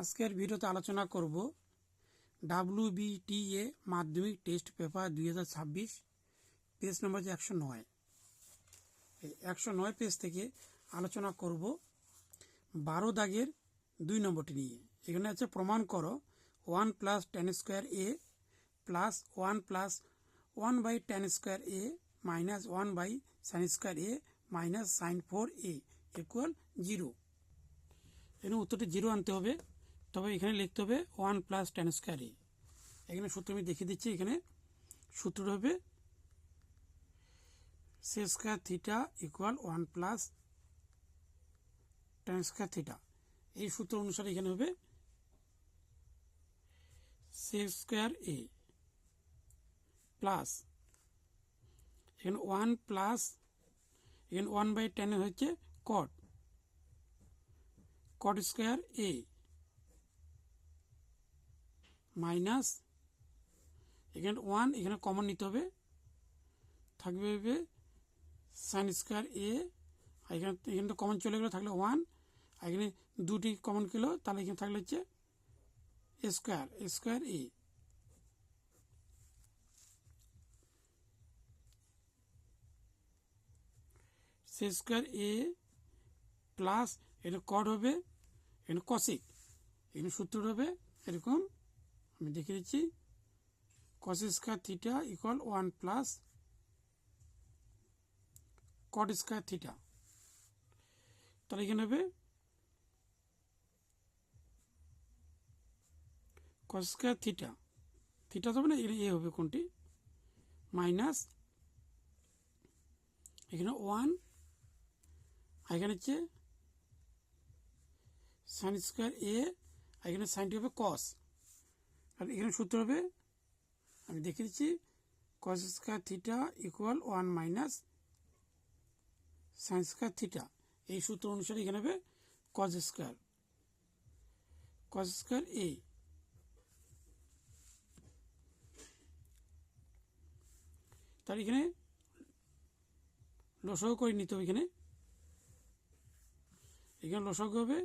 আজকের ভিডিওতে আলোচনা করব WBTA মাধ্যমিক টেস্ট পেপার 2026 পেজ নম্বর 109। এই 109 পেজ থেকে আলোচনা করব 12 দাগের 2 নম্বরটি নিয়ে। এখানে আছে প্রমাণ করো 1 + tan square a plus 1 + 1 / tan square a minus 1 / sin square a minus sin 4a = 0। এখানে উত্তরটি 0 আনতে হবে। তবে এখানে লিখতে হবে 1 + tan স্কয়ার a। এখানে সূত্র আমি দেখিয়ে দিচ্ছি। এখানে সূত্র হবে sec square theta = 1 + tan square theta. এই সূত্র অনুসারে এখানে হবে sec স্কয়ার a প্লাস এখানে 1 প্লাস এখানে 1/tan হচ্ছে cot স্কয়ার a মাইনাস এখানে 1 এখানে কমন নিতে হবে, থাকবে sin স্কয়ার a। এখানে তো কমন চলে গেল, থাকলে 1, এখানে দুটি কমন গেল, তাহলে এখানে থাকলে হচ্ছে square a sec square a plus এটা কট হবে, এখানে কসিক, এখানে সূত্র হবে এরকম, আমি দেখিয়ে দিচ্ছি cos square theta = 1 + cot square theta. তাহলে এখানে হবে cos স্কয়ার থিটা তো হবে না, এখানে এ হবে কোনটি মাইনাস এখানে 1, এখানে হচ্ছে sin স্কয়ার a, এখানে সাইনটি হবে cos। আর এখানে সূত্র হবে আমি দেখিয়ে দিচ্ছি cos square theta = 1 - sin square theta. এই সূত্র অনুসারে এখানে হবে cos স্কয়ার a। তার এখানে লসাগু করে নিতে হবে। এখানে লসাগু হবে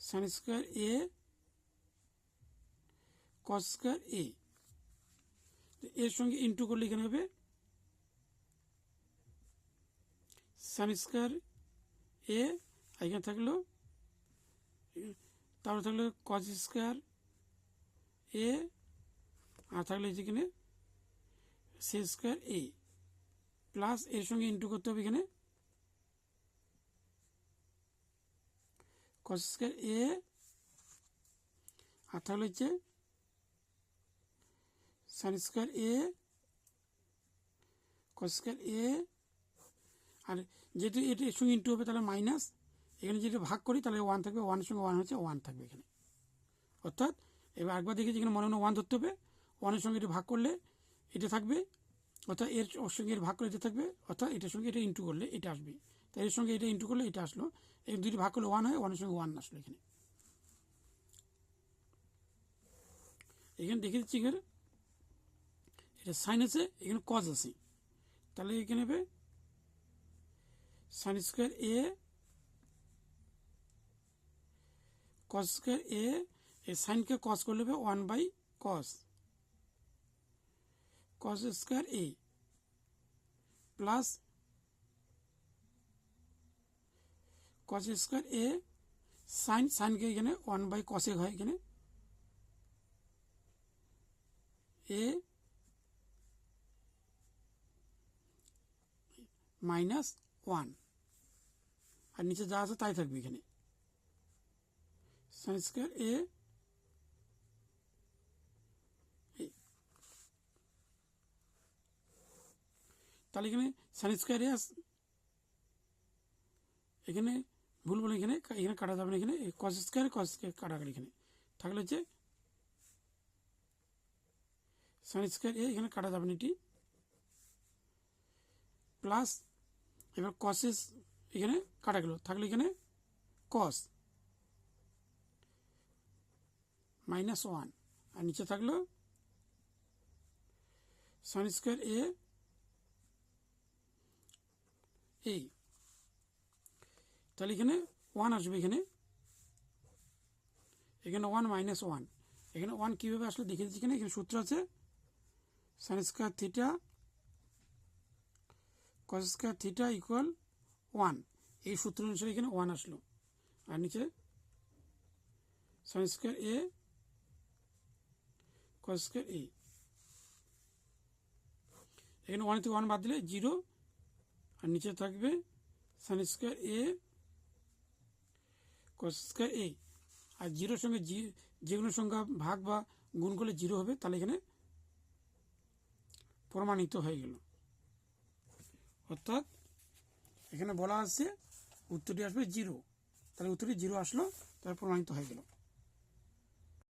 sin square a cos square a, এর সঙ্গে ইন্টু করলে এখানে হবে sin স্কয়ার a, এখানে থাকলো তারপরে থাকলো cos স্কয়ার a, আর থাকলে যেখানে sec স্কয়ার a প্লাস এর সঙ্গে ইন্টু করতে হবে এখানে cos স্কয়ার a, আর তাহলে হচ্ছে sin square a cos square a। আর যেহেতু এটা এর সঙ্গে ইন্টু হবে তাহলে মাইনাস, এখানে যদি ভাগ করি তাহলে 1 থাকবে, 1 এর সঙ্গে 1 হচ্ছে 1 থাকবে এখানে। অর্থাৎ এবার একবার দেখি যেখানে মনে মনে 1 ধরতে হবে, 1 এর সঙ্গে এটা ভাগ করলে এটা থাকবে, অর্থাৎ এর সঙ্গে এর ভাগ করলে এটা থাকবে, অর্থাৎ এটার সঙ্গে এটা ইন্টু করলে এটা আসবে। তাই এর সঙ্গে এটা ইন্টু করলে এটা আসলো, এই দুটি ভাগ করলে 1 হয়, 1 এর সঙ্গে 1 আসলো এখানে। এখানে দেখে দিচ্ছি এখানে এটা সাইন আছে, এখানে কজ আছে, তাহলে এখানে হবে sin square a cos square a, এই সাইনকে cos করলে হবে 1/cos square a plus cos square a সাইনকে এখানে 1/cos হয় এখানে a মাইনাস 1, আর নিচে যা আছে তাই থাকবে এখানে sin স্কয়ার a। তাহলে এখানে sin স্কয়ার a এখানে ভুল বলে এখানে কাটা যাবে না, এখানে cos স্কয়ার কাটাকাটি এখানে থাকলে হচ্ছে sin স্কয়ার a এখানে কাটা যাবে না এটি প্লাস এবার cos এখানে কাটা গেল, থাকলে এখানে cos মাইনাস 1, আর নিচে থাকলো sin স্কয়ার a এই, তাহলে এখানে 1 আসবে এখানে এখানে 1 মাইনাস 1, এখানে 1 কীভাবে আসলে দেখে দিচ্ছি। এখানে সূত্র আছে sine square theta cos square theta equal 1, এই সূত্র অনুসারে এখানে 1 আসলো। আর নিচে সাইন স্কোয়ার এ কস স্কোয়ার এ, এখানে 1 থেকে 1 বাদ দিলে 0, আর নিচে থাকবে সাইন স্কোয়ার এ কস স্কোয়ার এ। আর 0-র সঙ্গে যে কোনো সংখ্যা ভাগ বা গুণ করলে 0 হবে, তাহলে এখানে প্রমাণিত হয়ে গেল। অর্থাৎ এখানে বলা আছে উত্তরটি আসবে 0, তাহলে উত্তরটি 0 আসলো, তাহলে প্রমাণিত হয়ে গেল।